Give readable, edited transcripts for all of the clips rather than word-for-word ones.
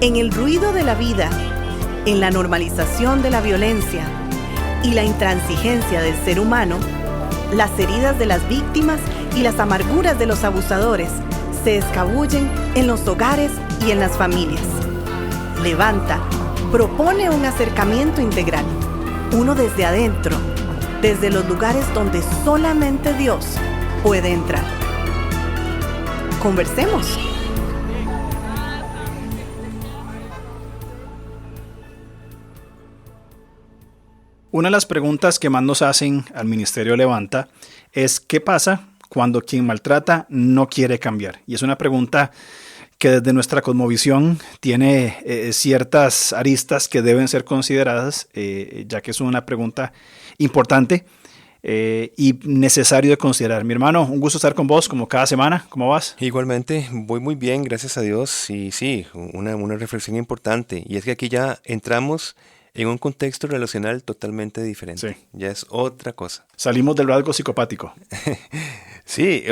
En el ruido de la vida, en la normalización de la violencia y la intransigencia del ser humano, las heridas de las víctimas y las amarguras de los abusadores se escabullen en los hogares y en las familias. Levanta propone un acercamiento integral, uno desde adentro, desde los lugares donde solamente Dios puede entrar. Conversemos. Una de las preguntas que más nos hacen al Ministerio Levanta es ¿qué pasa cuando quien maltrata no quiere cambiar? Y es una pregunta que desde nuestra cosmovisión tiene ciertas aristas que deben ser consideradas, ya que es una pregunta importante y necesario de considerar. Mi hermano, un gusto estar con vos como cada semana. ¿Cómo vas? Igualmente, voy muy bien, gracias a Dios. Y sí, una reflexión importante. Y es que aquí ya entramos en un contexto relacional totalmente diferente. Sí. Ya es otra cosa. Salimos del rasgo psicopático. Sí,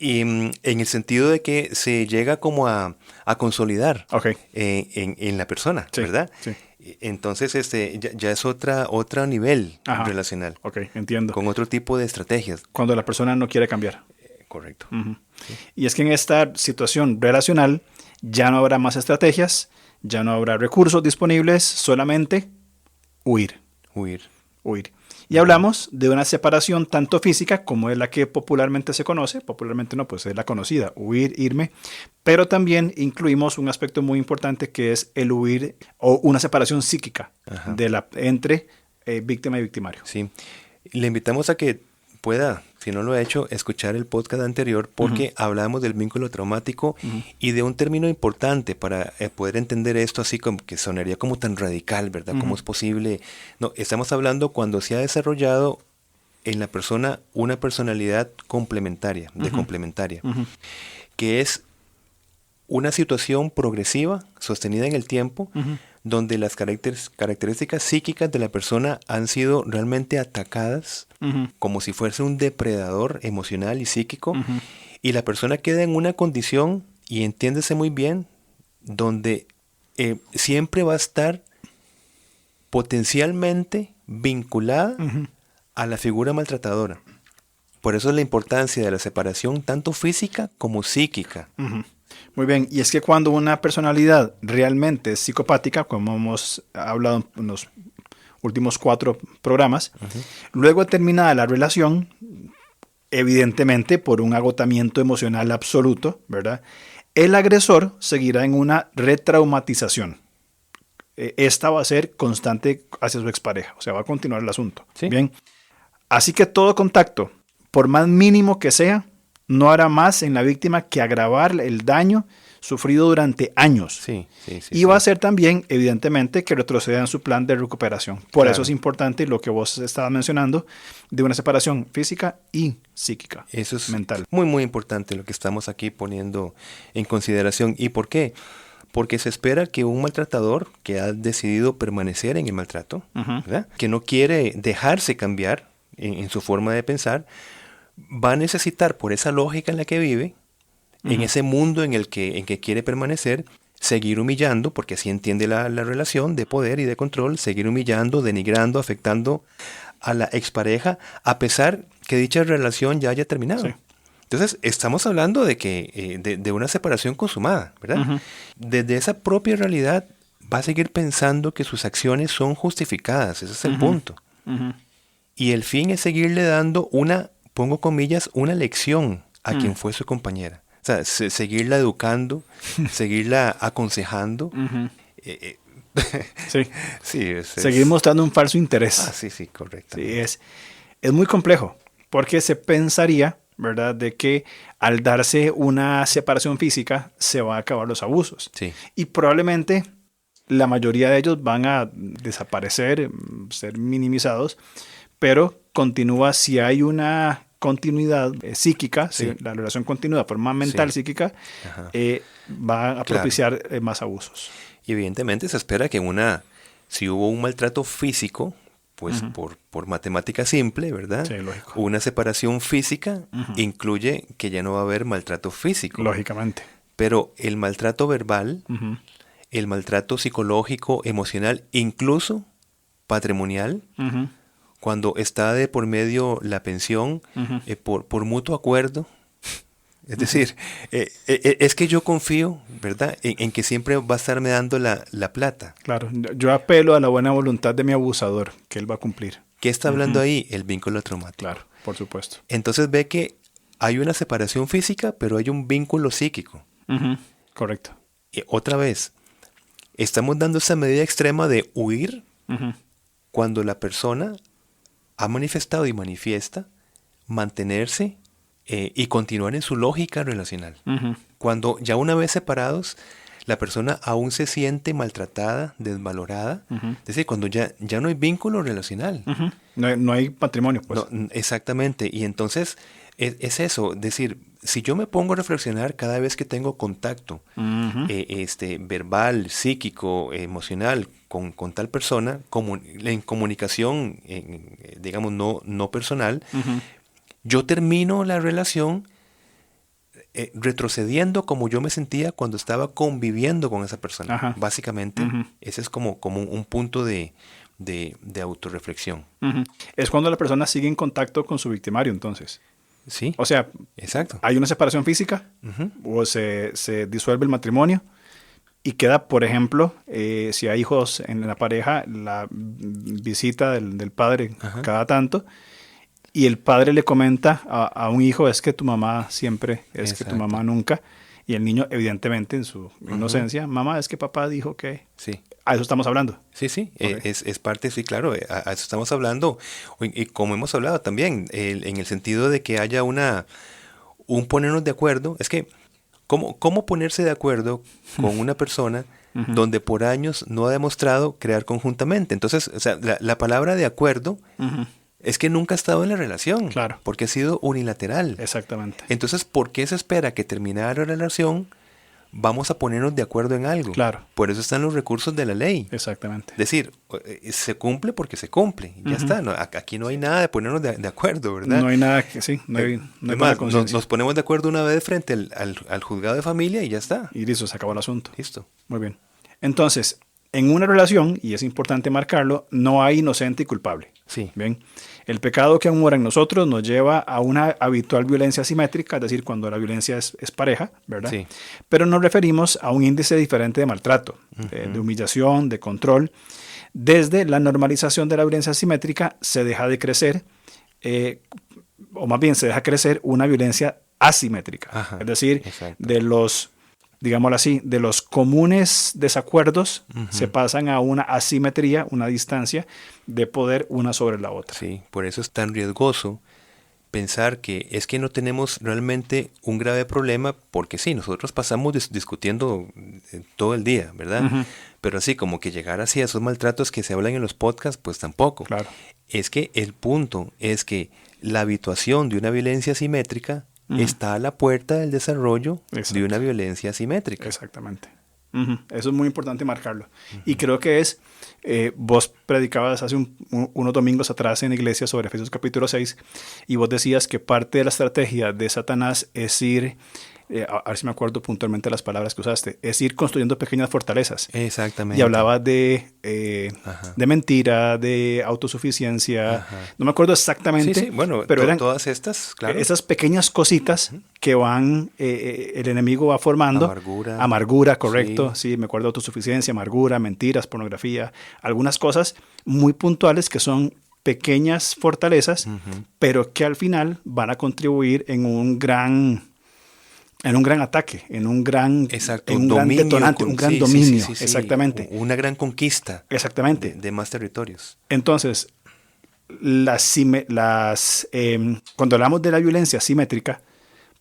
y en el sentido de que se llega como a consolidar en la persona, sí, ¿verdad? Sí. Entonces ya es otro nivel relacional. Ok, entiendo. Con otro tipo de estrategias. Cuando la persona no quiere cambiar. Correcto. Uh-huh. Sí. Y es que en esta situación relacional ya no habrá más estrategias, ya no habrá recursos disponibles, solamente huir. Y hablamos de una separación tanto física como es la que popularmente se conoce, popularmente no, pues es la conocida, huir, irme, pero también incluimos un aspecto muy importante que es el huir o una separación psíquica entre víctima y victimario. Sí, le invitamos a que pueda, si no lo ha hecho, escuchar el podcast anterior porque hablamos del vínculo traumático y de un término importante para poder entender esto así como que sonaría como tan radical, ¿verdad? ¿Cómo es posible? No, estamos hablando cuando se ha desarrollado en la persona una personalidad complementaria, que es una situación progresiva, sostenida en el tiempo, donde las características psíquicas de la persona han sido realmente atacadas como si fuese un depredador emocional y psíquico, y la persona queda en una condición, y entiéndese muy bien, donde siempre va a estar potencialmente vinculada a la figura maltratadora. Por eso es la importancia de la separación tanto física como psíquica. Muy bien, y es que cuando una personalidad realmente es psicopática, como hemos hablado en los últimos 4 programas, luego terminada la relación, evidentemente por un agotamiento emocional absoluto, ¿verdad? El agresor seguirá en una retraumatización. Esta va a ser constante hacia su expareja, o sea, va a continuar el asunto. ¿Sí? Bien, así que todo contacto, por más mínimo que sea, no hará más en la víctima que agravar el daño sufrido durante años. Sí, y va a ser también, evidentemente, que retroceda en su plan de recuperación. Por eso es importante lo que vos estabas mencionando de una separación física y psíquica. Eso es mental. Muy, muy importante lo que estamos aquí poniendo en consideración. ¿Y por qué? Porque se espera que un maltratador que ha decidido permanecer en el maltrato, ¿verdad? Que no quiere dejarse cambiar en su forma de pensar, va a necesitar, por esa lógica en la que vive, en ese mundo en el que quiere permanecer, seguir humillando, porque así entiende la relación de poder y de control, seguir humillando, denigrando, afectando a la expareja, a pesar que dicha relación ya haya terminado. Sí. Entonces, estamos hablando de que de una separación consumada, ¿verdad? Desde esa propia realidad va a seguir pensando que sus acciones son justificadas, ese es el punto. Y el fin es seguirle dando pongo comillas, una lección a quien fue su compañera. O sea, seguirla educando, seguirla aconsejando. Sí. Seguir mostrando un falso interés. Sí, correcto. Sí, es muy complejo, porque se pensaría, ¿verdad?, de que al darse una separación física se van a acabar los abusos. Sí. Y probablemente la mayoría de ellos van a desaparecer, ser minimizados, pero continúa si hay una continuidad psíquica, la relación continúa de forma mental, psíquica, va a propiciar más abusos. Y evidentemente se espera que si hubo un maltrato físico, pues por matemática simple, ¿verdad? Sí, lógico. Una separación física incluye que ya no va a haber maltrato físico. Lógicamente. Pero el maltrato verbal el maltrato psicológico, emocional, incluso patrimonial, cuando está de por medio la pensión, por mutuo acuerdo. Es decir, es que yo confío, ¿verdad?, en que siempre va a estarme dando la plata. Claro, yo apelo a la buena voluntad de mi abusador, que él va a cumplir. ¿Qué está hablando ahí? El vínculo traumático. Claro, por supuesto. Entonces ve que hay una separación física, pero hay un vínculo psíquico. Correcto. Y otra vez, estamos dando esa medida extrema de huir cuando la persona ha manifestado y manifiesta mantenerse y continuar en su lógica relacional. Cuando ya una vez separados, la persona aún se siente maltratada, desvalorada. Es decir, cuando ya no hay vínculo relacional. No hay matrimonio, pues. No, exactamente. Y entonces es eso. Es decir, si yo me pongo a reflexionar cada vez que tengo contacto verbal, psíquico, emocional con tal persona, en comunicación, digamos, no personal, yo termino la relación retrocediendo como yo me sentía cuando estaba conviviendo con esa persona. Básicamente, ese es como un punto de autorreflexión. Es cuando la persona sigue en contacto con su victimario, entonces. Sí. O sea, exacto. Hay una separación física o se disuelve el matrimonio y queda, por ejemplo, si hay hijos en la pareja, la visita del padre cada tanto. Y el padre le comenta a un hijo, es que tu mamá siempre, es que tu mamá nunca. Y el niño, evidentemente, en su inocencia, mamá, es que papá dijo que... Sí. A eso estamos hablando. Sí. Okay. Es parte, sí, claro, a eso estamos hablando. Y como hemos hablado también, en el sentido de que haya un ponernos de acuerdo. Es que, ¿cómo ponerse de acuerdo con una persona donde por años no ha demostrado crear conjuntamente? Entonces, o sea, la palabra de acuerdo... Es que nunca ha estado en la relación. Claro. Porque ha sido unilateral. Exactamente. Entonces, ¿por qué se espera que terminada la relación vamos a ponernos de acuerdo en algo? Claro. Por eso están los recursos de la ley. Exactamente. Es decir, se cumple porque se cumple. Ya está. No, aquí no hay nada de ponernos de acuerdo, ¿verdad? No hay nada que... Sí, no hay más, nos ponemos de acuerdo una vez frente al juzgado de familia y ya está. Y listo, se acabó el asunto. Listo. Muy bien. Entonces, en una relación, y es importante marcarlo, no hay inocente y culpable. Sí. Bien. El pecado que aún mora en nosotros nos lleva a una habitual violencia asimétrica, es decir, cuando la violencia es pareja, ¿verdad? Sí. Pero nos referimos a un índice diferente de maltrato, de humillación, de control. Desde la normalización de la violencia asimétrica se deja de crecer, o más bien se deja crecer una violencia asimétrica. Es decir, de los... digámoslo así, de los comunes desacuerdos se pasan a una asimetría, una distancia de poder una sobre la otra. Sí, por eso es tan riesgoso pensar que es que no tenemos realmente un grave problema, porque sí, nosotros pasamos discutiendo todo el día, ¿verdad? Pero así como que llegar así a esos maltratos que se hablan en los podcasts, pues tampoco. Claro. Es que el punto es que la habituación de una violencia asimétrica está a la puerta del desarrollo de una violencia asimétrica. Exactamente. Eso es muy importante marcarlo. Y creo que vos predicabas hace unos domingos atrás en la iglesia sobre Efesios capítulo 6 y vos decías que parte de la estrategia de Satanás es ir, a ver si me acuerdo puntualmente las palabras que usaste, es ir construyendo pequeñas fortalezas. Exactamente. Y hablabas de mentira, de autosuficiencia. No me acuerdo exactamente. Sí, bueno, pero eran todas estas, claro. Esas pequeñas cositas que van, el enemigo va formando. Amargura, correcto. Sí, me acuerdo de autosuficiencia, amargura, mentiras, pornografía. Algunas cosas muy puntuales que son pequeñas fortalezas, pero que al final van a contribuir en un gran ataque, en un gran detonante, un gran dominio, exactamente. Una gran conquista. Exactamente. De más territorios. Entonces, cuando hablamos de la violencia asimétrica,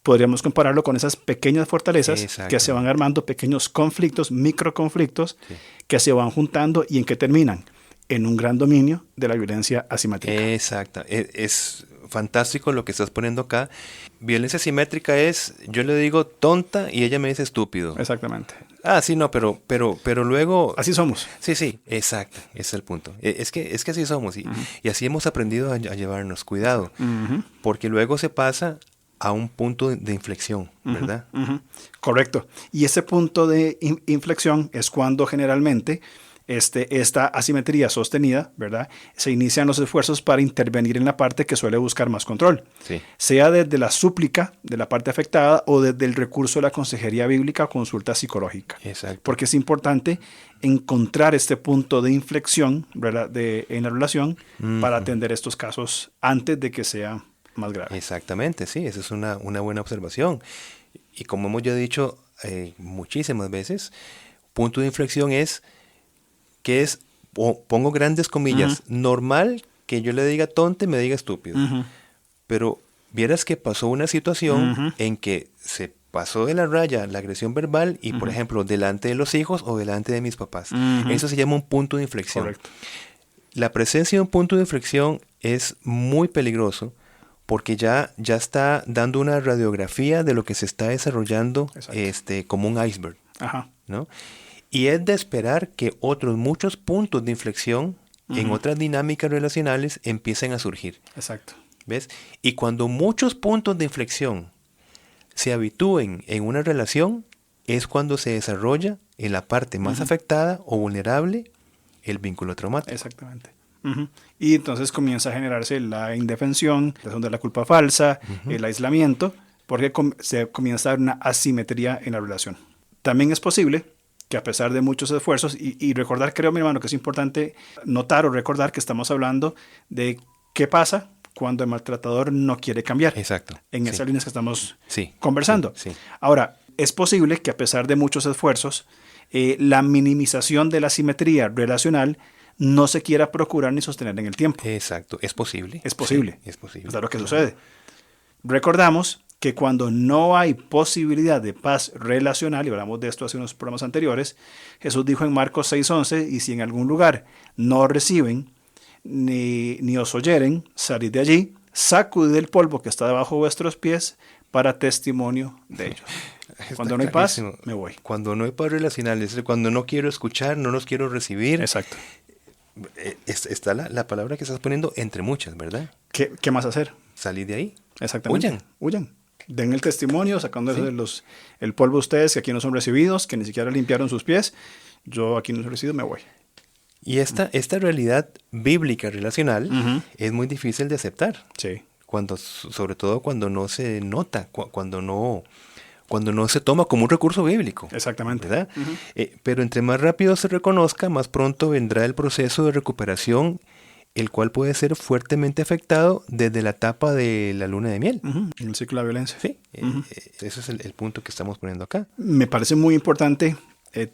podríamos compararlo con esas pequeñas fortalezas que se van armando, pequeños conflictos, microconflictos, que se van juntando y en que terminan en un gran dominio de la violencia asimétrica. Exacto. Es fantástico lo que estás poniendo acá. Violencia asimétrica es, yo le digo tonta y ella me dice estúpido. Exactamente. Sí, no, pero luego... Así somos. Sí, exacto, ese es el punto. Es que así somos y así hemos aprendido a llevarnos. Cuidado, porque luego se pasa a un punto de inflexión, ¿verdad? Correcto. Y ese punto de inflexión es cuando generalmente esta asimetría sostenida, ¿verdad? Se inician los esfuerzos para intervenir en la parte que suele buscar más control. Sí. Sea desde la súplica de la parte afectada o desde el recurso de la consejería bíblica o consulta psicológica. Exacto. Porque es importante encontrar este punto de inflexión, ¿verdad? en la relación para atender estos casos antes de que sea más grave. Exactamente, sí, esa es una buena observación. Y como hemos ya dicho muchísimas veces, punto de inflexión es que es, pongo grandes comillas, normal que yo le diga tonto y me diga estúpido. Pero vieras que pasó una situación en que se pasó de la raya la agresión verbal y, por ejemplo, delante de los hijos o delante de mis papás. Eso se llama un punto de inflexión. Correcto. La presencia de un punto de inflexión es muy peligroso porque ya está dando una radiografía de lo que se está desarrollando como un iceberg, ¿no? Y es de esperar que otros muchos puntos de inflexión en otras dinámicas relacionales empiecen a surgir. Exacto. ¿Ves? Y cuando muchos puntos de inflexión se habitúen en una relación, es cuando se desarrolla en la parte más afectada o vulnerable el vínculo traumático. Exactamente. Y entonces comienza a generarse la indefensión, de la culpa falsa, el aislamiento, porque se comienza a dar una asimetría en la relación. También es posible que a pesar de muchos esfuerzos, y recordar, creo, mi hermano, que es importante notar o recordar que estamos hablando de qué pasa cuando el maltratador no quiere cambiar. Exacto. En esas líneas que estamos Sí. conversando. Sí. Ahora, es posible que a pesar de muchos esfuerzos, la minimización de la asimetría relacional no se quiera procurar ni sostener en el tiempo. Exacto. Es posible. Es posible. Sí, es posible. Es lo que sucede. Recordamos que cuando no hay posibilidad de paz relacional, y hablamos de esto hace unos programas anteriores, Jesús dijo en Marcos 6:11, y si en algún lugar no reciben ni os oyeren, salid de allí, sacudid el polvo que está debajo de vuestros pies para testimonio de ellos. Cuando no hay paz, me voy. Cuando no hay paz relacional, es decir, cuando no quiero escuchar, no los quiero recibir. Exacto. Está la palabra que estás poniendo entre muchas, ¿verdad? ¿Qué más hacer? Salir de ahí. Exactamente. Huyan. Den el testimonio, sacando el polvo ustedes que aquí no son recibidos, que ni siquiera limpiaron sus pies. Yo aquí no soy recibido, me voy. Y esta realidad bíblica relacional es muy difícil de aceptar. Sí. Sobre todo cuando no se nota, cuando no se toma como un recurso bíblico. Exactamente. ¿Verdad? Pero entre más rápido se reconozca, más pronto vendrá el proceso de recuperación, el cual puede ser fuertemente afectado desde la etapa de la luna de miel. El ciclo de la violencia. Sí, ese es el punto que estamos poniendo acá. Me parece muy importante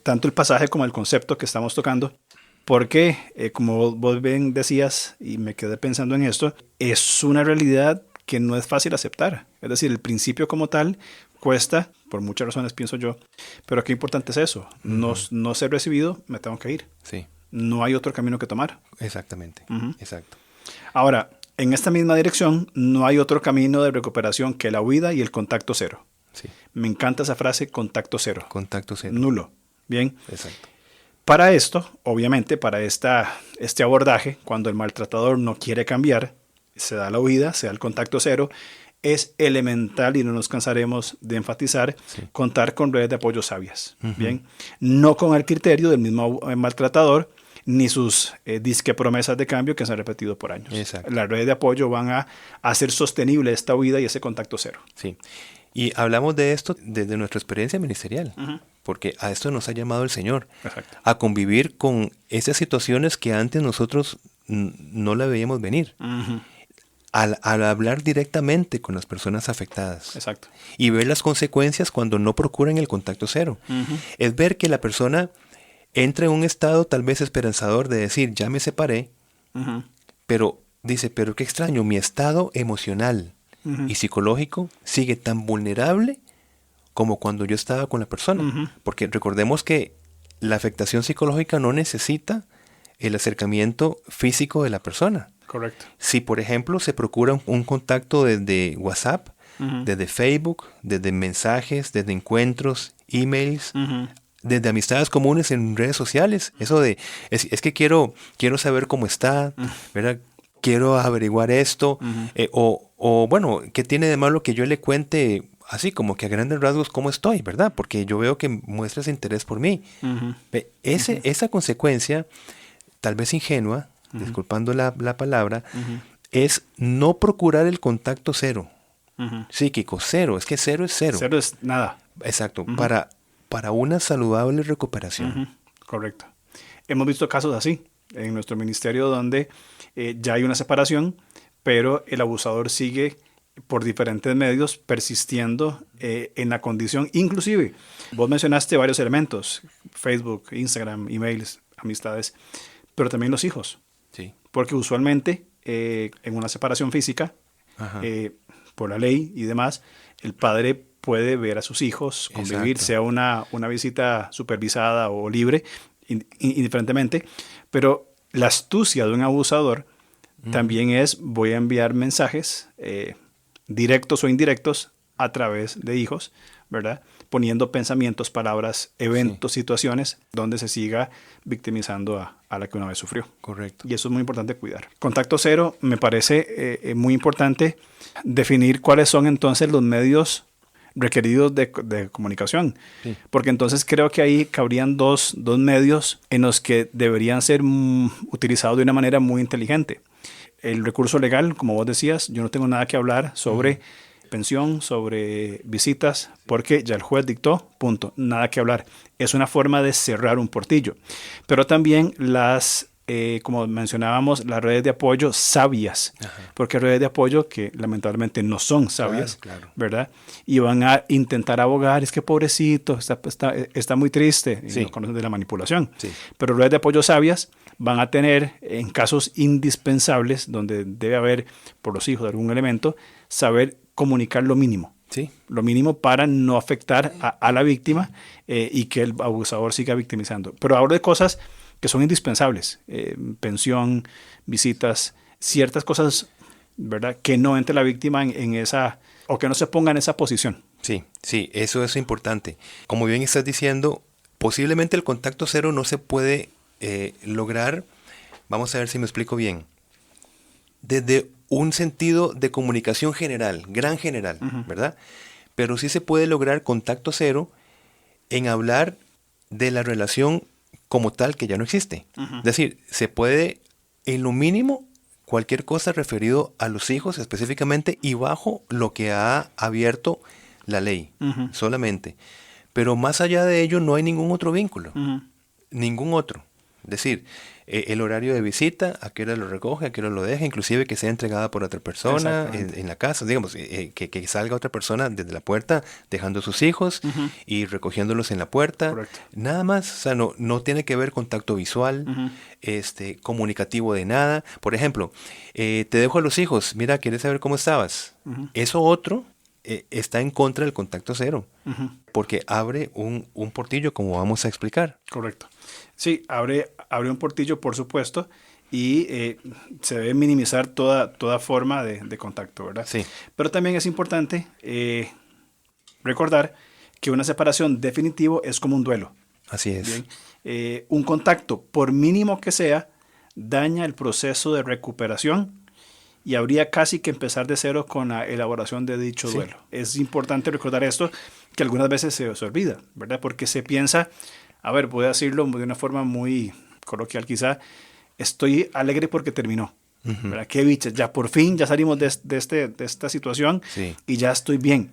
tanto el pasaje como el concepto que estamos tocando, porque, como vos bien decías, y me quedé pensando en esto, es una realidad que no es fácil aceptar. Es decir, el principio como tal cuesta, por muchas razones pienso yo, pero qué importante es eso. No ser recibido, me tengo que ir. Sí. No hay otro camino que tomar. Exactamente. Exacto. Ahora, en esta misma dirección, no hay otro camino de recuperación que la huida y el contacto cero. Sí. Me encanta esa frase, contacto cero. Contacto cero. Nulo. Bien. Exacto. Para esto, obviamente, para este abordaje, cuando el maltratador no quiere cambiar, se da la huida, se da el contacto cero, es elemental, y no nos cansaremos de enfatizar, contar con redes de apoyo sabias. Bien. No con el criterio del mismo maltratador, ni sus disque promesas de cambio que se han repetido por años. Exacto. Las redes de apoyo van a hacer sostenible esta huida y ese contacto cero. Sí. Y hablamos de esto desde nuestra experiencia ministerial, porque a esto nos ha llamado el Señor. Exacto. A convivir con esas situaciones que antes nosotros no la veíamos venir. Al hablar directamente con las personas afectadas. Exacto. Y ver las consecuencias cuando no procuran el contacto cero. Es ver que la persona entra en un estado tal vez esperanzador de decir, ya me separé, pero dice, pero qué extraño, mi estado emocional y psicológico sigue tan vulnerable como cuando yo estaba con la persona. Porque recordemos que la afectación psicológica no necesita el acercamiento físico de la persona. Correcto. Si, por ejemplo, se procura un contacto desde WhatsApp, desde Facebook, desde mensajes, desde encuentros, emails, desde amistades comunes en redes sociales, eso de, es que quiero saber cómo está, ¿verdad? quiero averiguar esto, o bueno, ¿qué tiene de malo que yo le cuente así como que a grandes rasgos cómo estoy, ¿verdad? Porque yo veo que muestras interés por mí. Esa consecuencia, tal vez ingenua, disculpando la palabra, es no procurar el contacto cero. Psíquico, cero. Es que cero es cero. Cero es nada. Exacto. Para una saludable recuperación. Correcto. Hemos visto casos así en nuestro ministerio donde ya hay una separación, pero el abusador sigue por diferentes medios persistiendo en la condición. Inclusive, vos mencionaste varios elementos: Facebook, Instagram, emails, amistades, pero también los hijos. Sí. Porque usualmente en una separación física, por la ley y demás, el padre puede ver a sus hijos, convivir, exacto, sea una visita supervisada o libre, indiferentemente, pero la astucia de un abusador también es: voy a enviar mensajes directos o indirectos a través de hijos, ¿verdad? Poniendo pensamientos, palabras, eventos, situaciones donde se siga victimizando a la que una vez sufrió. Correcto. Y eso es muy importante cuidar. Contacto cero, me parece muy importante definir cuáles son entonces los medios requeridos de comunicación. Sí. Porque entonces creo que ahí cabrían dos medios en los que deberían ser utilizados de una manera muy inteligente. El recurso legal, como vos decías, yo no tengo nada que hablar sobre pensión, sobre visitas, porque ya el juez dictó, punto, nada que hablar. Es una forma de cerrar un portillo. Pero también como mencionábamos, las redes de apoyo sabias, porque hay redes de apoyo que lamentablemente no son sabias, claro. ¿Verdad? Y van a intentar abogar: es que pobrecito, está muy triste, y no conocen de la manipulación. Sí. Pero redes de apoyo sabias van a tener, en casos indispensables, donde debe haber, por los hijos, algún elemento, saber comunicar lo mínimo. Sí. Lo mínimo para no afectar a la víctima y que el abusador siga victimizando. Pero hablo de cosas que son indispensables: pensión, visitas, ciertas cosas, ¿verdad?, que no entre la víctima en esa, o que no se ponga en esa posición. Sí, eso es importante. Como bien estás diciendo, posiblemente el contacto cero no se puede lograr, vamos a ver si me explico bien, desde un sentido de comunicación general, gran general, ¿verdad? Pero sí se puede lograr contacto cero en hablar de la relación como tal, que ya no existe. Es decir, se puede, en lo mínimo, cualquier cosa referido a los hijos específicamente y bajo lo que ha abierto la ley, solamente. Pero más allá de ello no hay ningún otro vínculo, ningún otro. Es decir, el horario de visita, a qué hora lo recoge, a qué hora lo deja, inclusive que sea entregada por otra persona en la casa, digamos, que salga otra persona desde la puerta dejando a sus hijos y recogiéndolos en la puerta. Correcto. Nada más, o sea, no tiene que ver contacto visual, comunicativo de nada. Por ejemplo, te dejo a los hijos, mira, ¿quieres saber cómo estabas? Eso otro está en contra del contacto cero, porque abre un portillo, como vamos a explicar. Correcto. Sí, abre un portillo, por supuesto, y se debe minimizar toda forma de contacto, ¿verdad? Sí. Pero también es importante recordar que una separación definitivo es como un duelo. Así es. Bien. Un contacto, por mínimo que sea, daña el proceso de recuperación y habría casi que empezar de cero con la elaboración de dicho duelo. Es importante recordar esto, que algunas veces se olvida, ¿verdad? Porque se piensa, a ver, voy a decirlo de una forma muy coloquial quizá, estoy alegre porque terminó. ¿Verdad? Qué bicha, ya por fin, ya salimos de esta situación y ya estoy bien.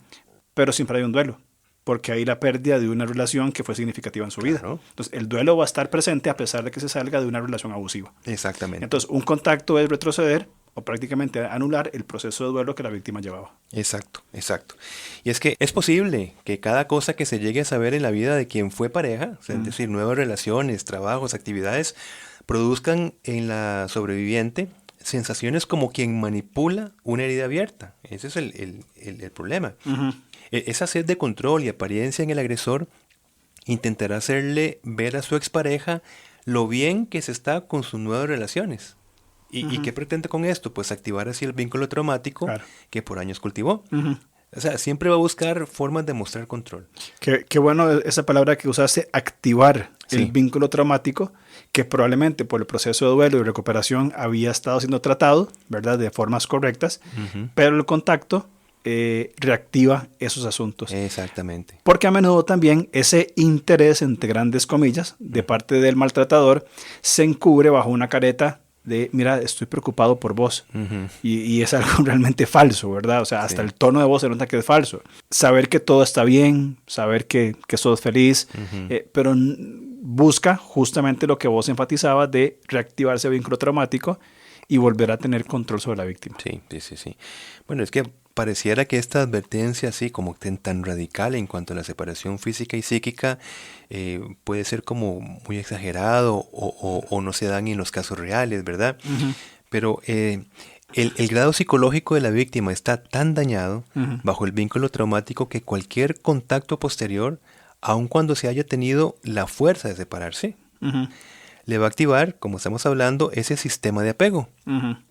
Pero siempre hay un duelo, porque hay la pérdida de una relación que fue significativa en su vida. Entonces, el duelo va a estar presente a pesar de que se salga de una relación abusiva. Exactamente. Entonces, un contacto es retroceder o prácticamente anular el proceso de duelo que la víctima llevaba. Exacto. Y es que es posible que cada cosa que se llegue a saber en la vida de quien fue pareja, o sea, es decir, nuevas relaciones, trabajos, actividades, produzcan en la sobreviviente sensaciones como quien manipula una herida abierta. Ese es el problema. Esa sed de control y apariencia en el agresor intentará hacerle ver a su expareja lo bien que se está con sus nuevas relaciones. ¿Y qué pretende con esto? Pues activar así el vínculo traumático que por años cultivó. O sea, siempre va a buscar formas de mostrar control. Qué bueno esa palabra que usaste, activar el vínculo traumático, que probablemente por el proceso de duelo y recuperación había estado siendo tratado, ¿verdad?, de formas correctas, pero el contacto reactiva esos asuntos. Exactamente. Porque a menudo también ese interés, entre grandes comillas, de parte del maltratador, se encubre bajo una careta de, mira, estoy preocupado por vos. Y es algo realmente falso, ¿verdad? O sea, hasta el tono de voz se nota que es falso. Saber que todo está bien, saber que sos feliz, pero busca justamente lo que vos enfatizabas de reactivar ese vínculo traumático y volver a tener control sobre la víctima. Sí. Bueno, es que pareciera que esta advertencia así como tan radical en cuanto a la separación física y psíquica puede ser como muy exagerado o no se dan en los casos reales, ¿verdad? Pero el grado psicológico de la víctima está tan dañado bajo el vínculo traumático que cualquier contacto posterior, aun cuando se haya tenido la fuerza de separarse, le va a activar, como estamos hablando, ese sistema de apego,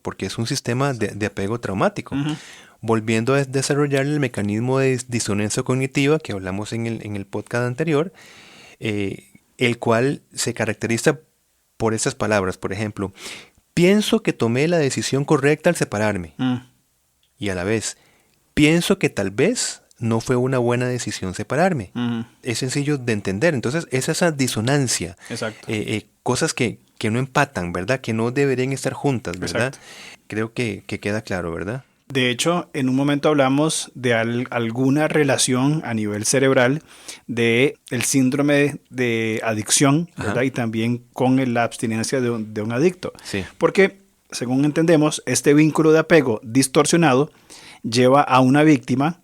porque es un sistema de apego traumático. Volviendo a desarrollar el mecanismo de disonancia cognitiva que hablamos en el podcast anterior, el cual se caracteriza por esas palabras. Por ejemplo, pienso que tomé la decisión correcta al separarme. Y a la vez, pienso que tal vez no fue una buena decisión separarme. Es sencillo de entender. Entonces, es esa disonancia. Exacto. Cosas que no empatan, ¿verdad? Que no deberían estar juntas, ¿verdad? Exacto. Creo que queda claro, ¿verdad? De hecho, en un momento hablamos de alguna relación a nivel cerebral de el síndrome de adicción, ¿verdad? Y también con la abstinencia de un adicto. Sí. Porque, según entendemos, este vínculo de apego distorsionado lleva a una víctima,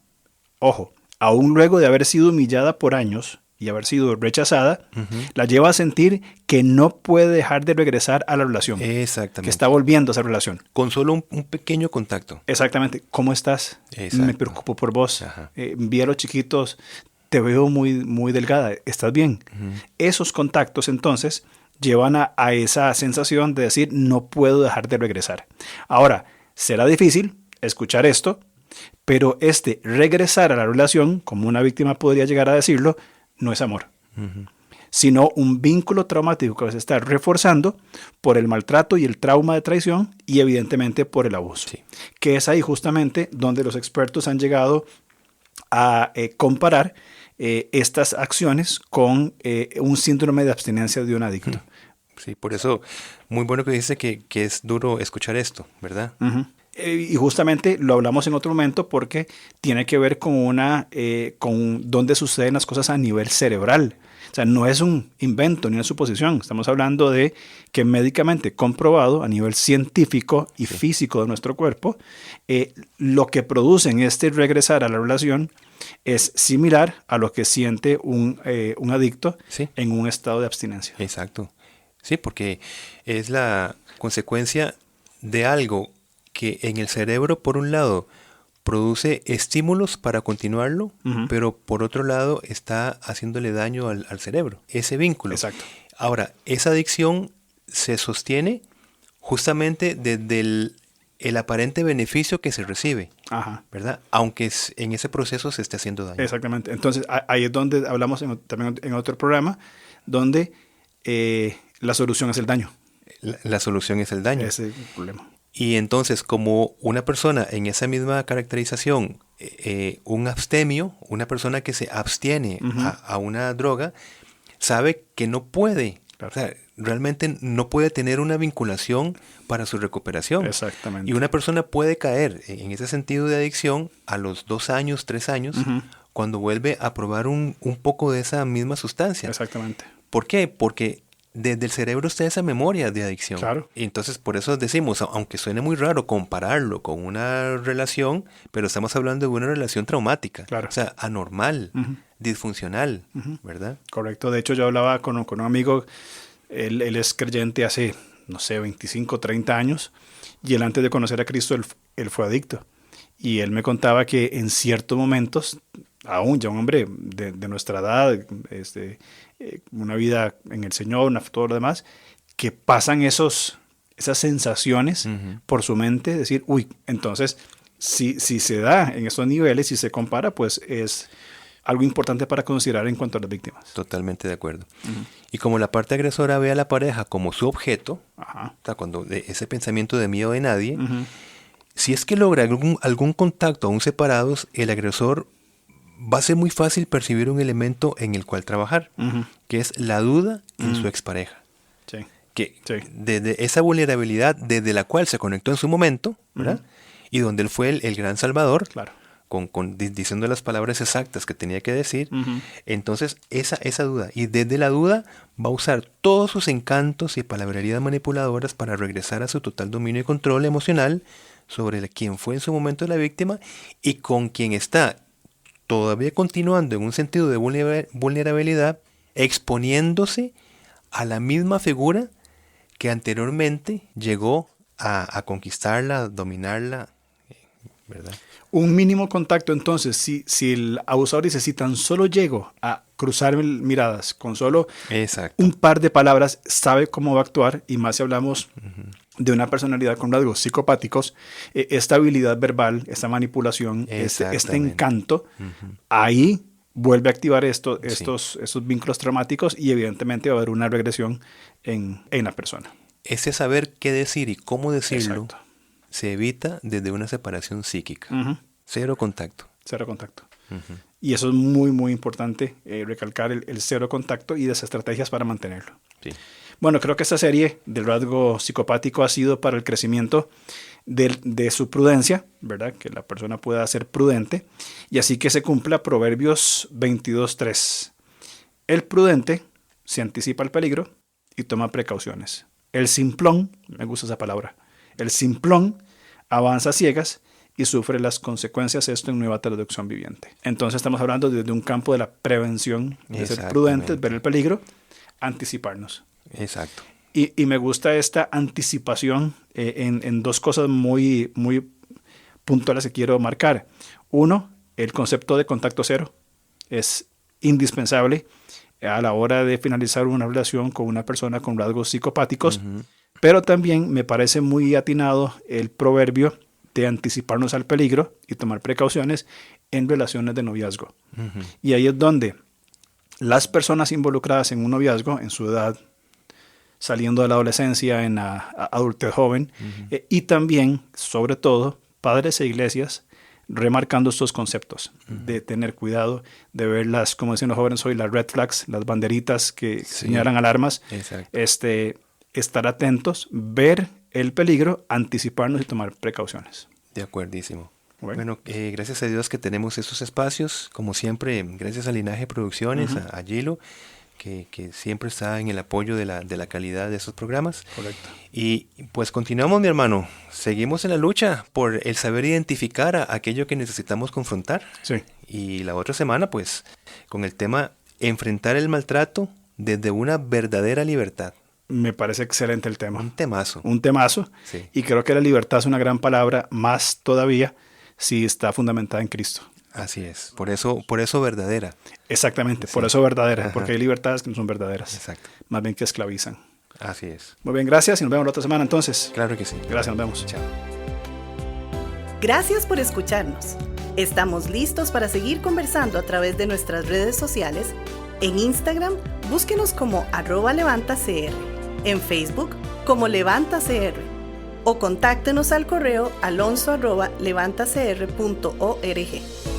ojo, aún luego de haber sido humillada por años y haber sido rechazada, la lleva a sentir que no puede dejar de regresar a la relación. Exactamente. Que está volviendo a esa relación. Con solo un pequeño contacto. Exactamente. ¿Cómo estás? Exacto. Me preocupo por vos. Vi a los chiquitos, te veo muy, muy delgada. ¿Estás bien? Esos contactos, entonces, llevan a esa sensación de decir, no puedo dejar de regresar. Ahora, será difícil escuchar esto, pero regresar a la relación, como una víctima podría llegar a decirlo, no es amor, sino un vínculo traumático que se está reforzando por el maltrato y el trauma de traición y evidentemente por el abuso. Sí. Que es ahí justamente donde los expertos han llegado a comparar estas acciones con un síndrome de abstinencia de un adicto. Sí, por eso muy bueno que dice que es duro escuchar esto, ¿verdad? Y justamente lo hablamos en otro momento porque tiene que ver con con dónde suceden las cosas a nivel cerebral. O sea, no es un invento ni una suposición. Estamos hablando de que médicamente comprobado a nivel científico y físico de nuestro cuerpo, lo que produce en regresar a la relación es similar a lo que siente un adicto en un estado de abstinencia. Exacto. Sí, porque es la consecuencia de algo que en el cerebro, por un lado, produce estímulos para continuarlo, pero por otro lado está haciéndole daño al cerebro, ese vínculo. Exacto. Ahora, esa adicción se sostiene justamente desde el aparente beneficio que se recibe, ¿verdad? Aunque en ese proceso se esté haciendo daño. Exactamente. Entonces, ahí es donde hablamos también en otro programa, donde la solución es el daño. La solución es el daño. Ese es el problema. Y entonces, como una persona en esa misma caracterización, un abstemio, una persona que se abstiene a una droga, sabe que no puede, o sea, realmente no puede tener una vinculación para su recuperación. Exactamente. Y una persona puede caer en ese sentido de adicción a los 2 años, 3 años, cuando vuelve a probar un poco de esa misma sustancia. Exactamente. ¿Por qué? Porque desde el cerebro está esa memoria de adicción. Claro. Y entonces por eso decimos, aunque suene muy raro compararlo con una relación, pero estamos hablando de una relación traumática. Claro. O sea, anormal, disfuncional, ¿verdad? Correcto. De hecho, yo hablaba con un amigo, él es creyente hace, no sé, 25, 30 años, y él antes de conocer a Cristo, él fue adicto. Y él me contaba que en ciertos momentos, aún ya un hombre de nuestra edad, una vida en el Señor, todo lo demás, que pasan esas sensaciones por su mente, decir, uy, entonces, si se da en esos niveles, si se compara, pues es algo importante para considerar en cuanto a las víctimas. Totalmente de acuerdo. Y como la parte agresora ve a la pareja como su objeto, o sea, cuando ese pensamiento de miedo de nadie, si es que logra algún contacto aún separados, el agresor va a ser muy fácil percibir un elemento en el cual trabajar, que es la duda en su expareja. Sí. Que desde esa vulnerabilidad desde la cual se conectó en su momento, ¿verdad? Y donde él fue el gran salvador, claro, diciendo las palabras exactas que tenía que decir. Entonces esa duda, y desde la duda va a usar todos sus encantos y palabrerías manipuladoras para regresar a su total dominio y control emocional sobre quien fue en su momento la víctima y con quien está todavía continuando en un sentido de vulnerabilidad, exponiéndose a la misma figura que anteriormente llegó a conquistarla, dominarla, ¿verdad? Un mínimo contacto, entonces, si el abusador dice, si tan solo llego a cruzar miradas, con solo un par de palabras, sabe cómo va a actuar, y más si hablamos de una personalidad con rasgos psicopáticos, esta habilidad verbal, esta manipulación, este encanto, ahí vuelve a activar estos vínculos traumáticos y evidentemente va a haber una regresión en la persona. Ese saber qué decir y cómo decirlo se evita desde una separación psíquica. Cero contacto. Cero contacto. Y eso es muy, muy importante, recalcar el cero contacto y las estrategias para mantenerlo. Sí. Bueno, creo que esta serie del rasgo psicopático ha sido para el crecimiento de su prudencia, ¿verdad? Que la persona pueda ser prudente y así que se cumpla Proverbios 22:3. El prudente se anticipa al peligro y toma precauciones. El simplón, me gusta esa palabra, el simplón avanza a ciegas y sufre las consecuencias, esto en Nueva Traducción Viviente. Entonces estamos hablando desde un campo de la prevención, de ser prudentes, ver el peligro, anticiparnos. Exacto. Y me gusta esta anticipación en dos cosas muy, muy puntuales que quiero marcar. Uno, el concepto de contacto cero es indispensable a la hora de finalizar una relación con una persona con rasgos psicopáticos, pero también me parece muy atinado el proverbio de anticiparnos al peligro y tomar precauciones en relaciones de noviazgo. Y ahí es donde las personas involucradas en un noviazgo, en su edad, saliendo de la adolescencia, en la adultez joven, y también, sobre todo, padres e iglesias, remarcando estos conceptos de tener cuidado, de ver las, como dicen los jóvenes hoy, las red flags, las banderitas que señalan alarmas, estar atentos, ver el peligro, anticiparnos y tomar precauciones. De acuerdísimo. Bueno, gracias a Dios que tenemos estos espacios, como siempre, gracias a Linaje Producciones, a Gilo, que siempre está en el apoyo de la calidad de esos programas. Correcto. Y pues continuamos, mi hermano. Seguimos en la lucha por el saber identificar a aquello que necesitamos confrontar. Sí. Y la otra semana, pues, con el tema enfrentar el maltrato desde una verdadera libertad. Me parece excelente el tema. Un temazo. Un temazo. Sí. Y creo que la libertad es una gran palabra, más todavía si está fundamentada en Cristo. Así es. Por eso verdadera. Exactamente, Sí. por eso verdadera. Ajá. Porque hay libertades que no son verdaderas. Exacto. Más bien que esclavizan. Así es. Muy bien, gracias y nos vemos la otra semana entonces. Claro que sí. Gracias, nos vemos. Chao. Gracias por escucharnos. Estamos listos para seguir conversando a través de nuestras redes sociales. En Instagram, búsquenos como @levantacr. En Facebook, como LevantaCR. O contáctenos al correo alonso@levantacr.org.